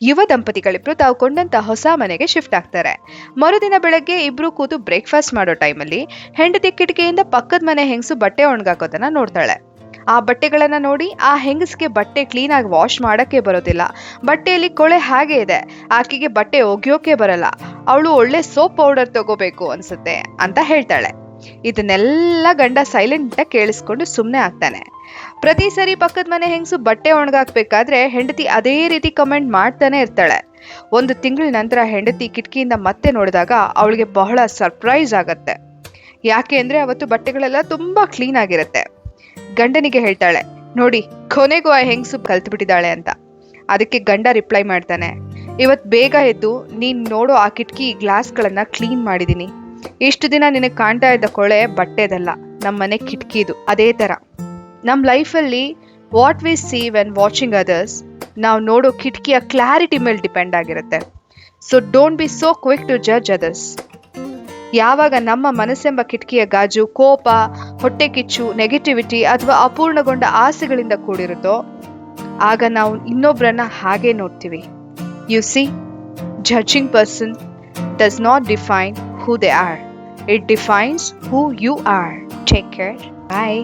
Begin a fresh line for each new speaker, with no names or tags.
ಯುವ ದಂಪತಿಗಳಿಬ್ರು ತಾವು ಕೊಂಡಂತ ಹೊಸ ಮನೆಗೆ ಶಿಫ್ಟ್ ಆಗ್ತಾರೆ. ಮರುದಿನ ಬೆಳಗ್ಗೆ ಇಬ್ರು ಕೂತು ಬ್ರೇಕ್ಫಾಸ್ಟ್ ಮಾಡೋ ಟೈಮಲ್ಲಿ ಹೆಂಡತಿ ಕಿಟಕಿಯಿಂದ ಪಕ್ಕದ ಮನೆ ಹೆಂಗಸು ಬಟ್ಟೆ ಒಣಗಾಕೋದನ್ನ ನೋಡ್ತಾಳೆ. ಆ ಬಟ್ಟೆಗಳನ್ನ ನೋಡಿ ಆ ಹೆಂಗಸ್ಗೆ ಬಟ್ಟೆ ಕ್ಲೀನ್ ಆಗಿ ವಾಶ್ ಮಾಡಕ್ಕೆ ಬರೋದಿಲ್ಲ. ಬಟ್ಟೆಯಲ್ಲಿ ಕೊಳೆ ಹಾಗೆ ಇದೆ. ಆಕೆಗೆ ಬಟ್ಟೆ ಒಗೆಯೋಕೆ ಬರಲ್ಲ. ಅವಳು ಒಳ್ಳೆ ಸೋಪ್ ಪೌಡರ್ ತಗೋಬೇಕು ಅನ್ಸುತ್ತೆ ಅಂತ ಹೇಳ್ತಾಳೆ. ಇದನ್ನೆಲ್ಲ ಗಂಡ ಸೈಲೆಂಟ್ ಆಗಿ ಕೇಳಿಸ್ಕೊಂಡು ಸುಮ್ನೆ ಆಗ್ತಾನೆ. ಪ್ರತಿ ಸರಿ ಪಕ್ಕದ ಮನೆ ಹೆಂಗಸು ಬಟ್ಟೆ ಒಣಗಾಕ್ಬೇಕಾದ್ರೆ ಹೆಂಡತಿ ಅದೇ ರೀತಿ ಕಮೆಂಟ್ ಮಾಡ್ತಾನೆ ಇರ್ತಾಳೆ. ಒಂದು ತಿಂಗಳ ನಂತರ ಹೆಂಡತಿ ಕಿಟಕಿಯಿಂದ ಮತ್ತೆ ನೋಡಿದಾಗ ಅವಳಿಗೆ ಬಹಳ ಸರ್ಪ್ರೈಸ್ ಆಗತ್ತೆ. ಯಾಕೆ ಅಂದ್ರೆ ಅವತ್ತು ಬಟ್ಟೆಗಳೆಲ್ಲ ತುಂಬಾ ಕ್ಲೀನ್ ಆಗಿರುತ್ತೆ. ಗಂಡನಿಗೆ ಹೇಳ್ತಾಳೆ, ನೋಡಿ ಕೊನೆಗೂ ಆ ಹೆಂಗಸು ಕಲ್ತು ಬಿಟ್ಟಿದ್ದಾಳೆ ಅಂತ. ಅದಕ್ಕೆ ಗಂಡ ರಿಪ್ಲೈ ಮಾಡ್ತಾನೆ, ಇವತ್ ಬೇಗ ಎದ್ದು ನೀನ್ ನೋಡೋ ಆ ಕಿಟಕಿ ಗ್ಲಾಸ್ಗಳನ್ನ ಕ್ಲೀನ್ ಮಾಡಿದೀನಿ. ಇಷ್ಟು ದಿನ ನಿನಗೆ ಕಾಣ್ತಾ ಇದ್ದ ಕೊಳೆ ಬಟ್ಟೆದಲ್ಲ, ನಮ್ಮನೆ ಕಿಟಕಿದು. ಅದೇ ತರ ನಮ್ ಲೈಫಲ್ಲಿ what we see when watching others, ನಾವು ನೋಡೋ ಕಿಟಕಿಯ ಕ್ಲಾರಿಟಿ ಮೇಲೆ ಡಿಪೆಂಡ್ ಆಗಿರುತ್ತೆ. So don't be so quick to judge others. ಯಾವಾಗ ನಮ್ಮ ಮನಸ್ಸೆಂಬ ಕಿಟಕಿಯ ಗಾಜು ಕೋಪ, ಹೊಟ್ಟೆ ಕಿಚ್ಚು, ನೆಗೆಟಿವಿಟಿ ಅಥವಾ ಅಪೂರ್ಣಗೊಂಡ ಆಸೆಗಳಿಂದ ಕೂಡಿರುತ್ತೋ ಆಗ ನಾವು ಇನ್ನೊಬ್ಬರನ್ನ ಹಾಗೆ ನೋಡ್ತೀವಿ. U C, judging person does not define who they are. It defines who you are. Take care. Bye.